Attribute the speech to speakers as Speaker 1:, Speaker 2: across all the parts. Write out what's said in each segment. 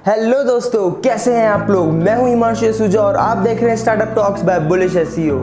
Speaker 1: Hello दोस्तों, कैसे हैं आप लोग। मैं हूं हिमांशु सूजा और आप देख रहे हैं startup talks bye bullish SEO.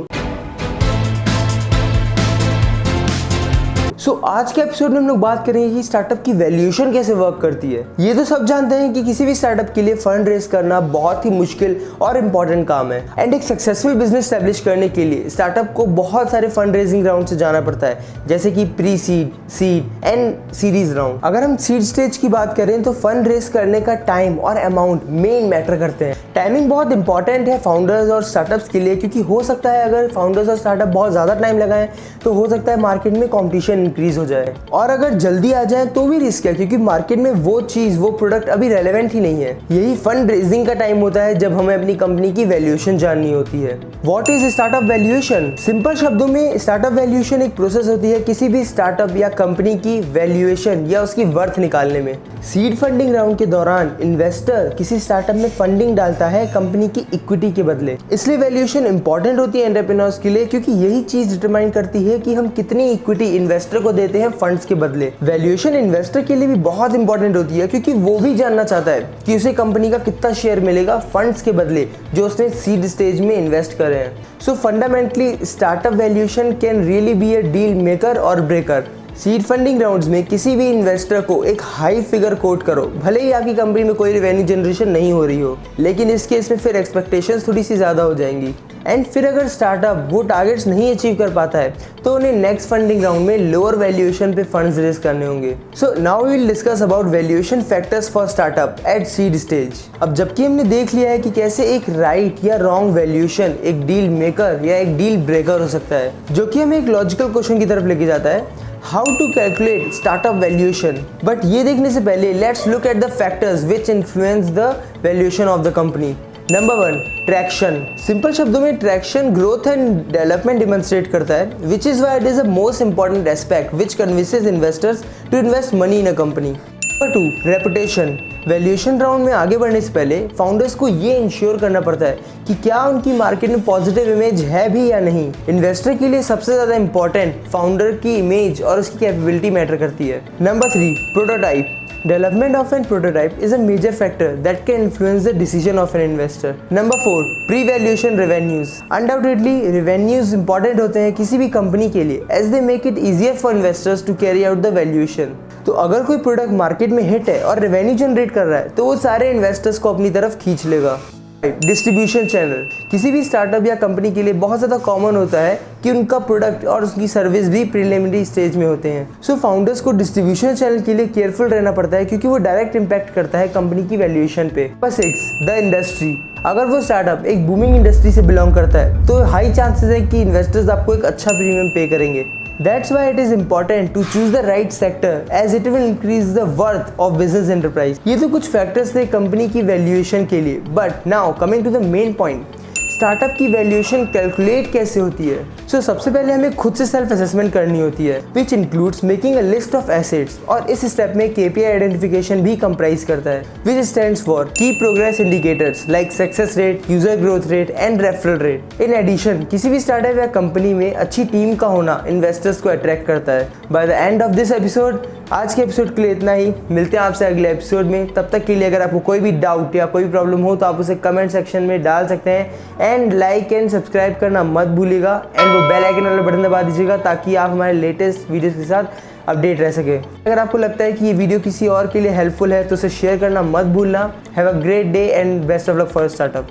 Speaker 1: आज के एपिसोड में हम लोग बात करेंगे कि स्टार्टअप की वैल्यूएशन कैसे वर्क करती है। ये तो सब जानते हैं कि किसी भी स्टार्टअप के लिए फंड रेज करना बहुत ही मुश्किल और इम्पोर्टेंट काम है एंड एक सक्सेसफुल बिजनेस स्टैब्लिश करने के लिए स्टार्टअप को बहुत सारे फंड रेजिंग राउंड से जाना पड़ता है, जैसे कि pre seed, seed and series round. अगर हम सीड स्टेज की बात करें तो फंड रेज करने का टाइम और अमाउंट मेन मैटर करते हैं। टाइमिंग बहुत इंपॉर्टेंट है फाउंडर्स और स्टार्टअप्स के लिए, क्योंकि हो सकता है अगर फाउंडर्स और स्टार्टअप बहुत ज़्यादा टाइम लगाएं तो हो सकता है मार्केट में कॉम्पिटिशन इंक्रीज हो जाए, और अगर जल्दी आ जाए तो भी रिस्क है, क्योंकि मार्केट में वो चीज वो प्रोडक्ट अभी रेलेवेंट ही नहीं है। यही फंड रेजिंग का टाइम होता है जब हमें अपनी कंपनी की वैल्यूएशन जाननी होती है। What is startup valuation? Simple शब्दों में स्टार्टअप वैल्यूएशन एक प्रोसेस होती है किसी भी स्टार्टअप या कंपनी की वैल्यूएशन या उसकी वर्थ निकालने में। सीड फंडिंग राउंड के दौरान इन्वेस्टर किसी स्टार्टअप में फंडिंग डालता है कंपनी की इक्विटी के बदले। इसलिए वैल्यूएशन इंपॉर्टेंट होती है एंटरप्रेन्योर्स के लिए, क्योंकि यही चीज डिटरमाइन करती है कि हम कितनी इक्विटी इन्वेस्टर को देते हैं फंड्स के बदले। वैल्यूएशन इन्वेस्टर के लिए भी बहुत इंपॉर्टेंट होती है, क्योंकि वो भी जानना चाहता है कि उसे कंपनी का कितना शेयर मिलेगा फंड्स के बदले जो उसने सीड स्टेज में इन्वेस्ट करे हैं। सो fundamentally startup valuation can really be a deal maker और ब्रेकर। सीड फंडिंग राउंड्स में किसी भी इन्वेस्टर को एक हाई फिगर कोट करो, भले ही आपकी कंपनी में कोई रेवेन्यू जनरेशन नहीं हो रही हो, लेकिन इस केस में फिर एक्सपेक्टेशंस थोड़ी सी ज़्यादा हो जाएंगी। एंड फिर अगर स्टार्टअप वो टारगेट्स नहीं अचीव कर पाता है तो उन्हें नेक्स्ट फंडिंग राउंड में लोअर वैल्यूएशन पे फंड्स रेज करने होंगे। So now we will discuss about valuation factors for startup at seed stage. अब जबकि हमने देख लिया है कि कैसे एक राइट या रॉन्ग वैल्यूएशन एक डील मेकर या एक डील ब्रेकर हो सकता है, जो कि हमें एक लॉजिकल क्वेश्चन की तरफ लेके जाता है, how to calculate startup valuation. But ये देखने से पहले let's look at the factors which influence the valuation of the company. Number 1, traction. Simple शब्दों में traction growth and development demonstrate करता है, which is why it is a most important aspect which convinces investors to invest money in a company. Number 2, reputation. Valuation round में आगे बढ़ने से पहले founders को ये इंश्योर करना पड़ता है कि क्या उनकी मार्केट में पॉजिटिव इमेज है भी या नहीं। इन्वेस्टर के लिए सबसे ज्यादा इंपॉर्टेंट फाउंडर की इमेज और उसकी कैपेबिलिटी मैटर करती है। Number 3, prototype. Development of an prototype is a major factor that can influence the decision of an investor. Number 4, pre-valuation revenues. Undoubtedly, revenues important होते हैं किसी भी कंपनी के लिए, as they make it easier for investors to carry out the valuation. तो अगर कोई product market में हिट है और रेवेन्यू जनरेट कर रहा है तो वो सारे इन्वेस्टर्स को अपनी तरफ खींच लेगा। डिस्ट्रीब्यूशन चैनल किसी भी स्टार्टअप या कंपनी के लिए बहुत ज़्यादा कॉमन होता है कि उनका प्रोडक्ट और उसकी सर्विस भी प्रीलिमिनरी स्टेज में होते हैं। सो फाउंडर्स को डिस्ट्रीब्यूशन चैनल के लिए केयरफुल रहना पड़ता है, क्योंकि वो डायरेक्ट इंपैक्ट करता है कंपनी की वैल्यूएशन पे। Number 6, the industry. अगर वो स्टार्टअप एक बूमिंग इंडस्ट्री से बिलोंग करता है तो हाई चांसेस है कि इन्वेस्टर्स आपको एक अच्छा प्रीमियम पे करेंगे। That's why it is important to choose the right sector, as it will increase the worth of business enterprise. ये तो कुछ फैक्टर्स थे कंपनी की वैल्यूएशन के लिए, but now coming to the main point, startup की वैल्यूएशन कैलकुलेट कैसे होती है। सबसे पहले हमें खुद से सेल्फ असेसमेंट करनी होती है, which includes making a list of assets, और इस स्टेप में केपीआई आइडेंटिफिकेशन भी कंप्राइज करता है, which stands for key progress indicators like success rate, user growth rate and referral rate. In addition किसी भी स्टार्टअप या कंपनी में अच्छी टीम का होना इन्वेस्टर्स को अट्रैक्ट करता है। By the end of this episode, आज के एपिसोड के लिए इतना ही। मिलते हैं आपसे अगले एपिसोड में। तब तक के लिए अगर आपको कोई भी डाउट या कोई प्रॉब्लम हो तो आप उसे कमेंट सेक्शन में डाल सकते हैं। एंड लाइक एंड सब्सक्राइब करना मत भूलिएगा, एंड वो बेल आइकन वाला बटन दबा दीजिएगा ताकि आप हमारे लेटेस्ट वीडियोस के साथ अपडेट रह सके। अगर आपको लगता है कि ये वीडियो किसी और के लिए हेल्पफुल है तो उसे शेयर करना मत भूलना। Have a great day and best of luck for startup.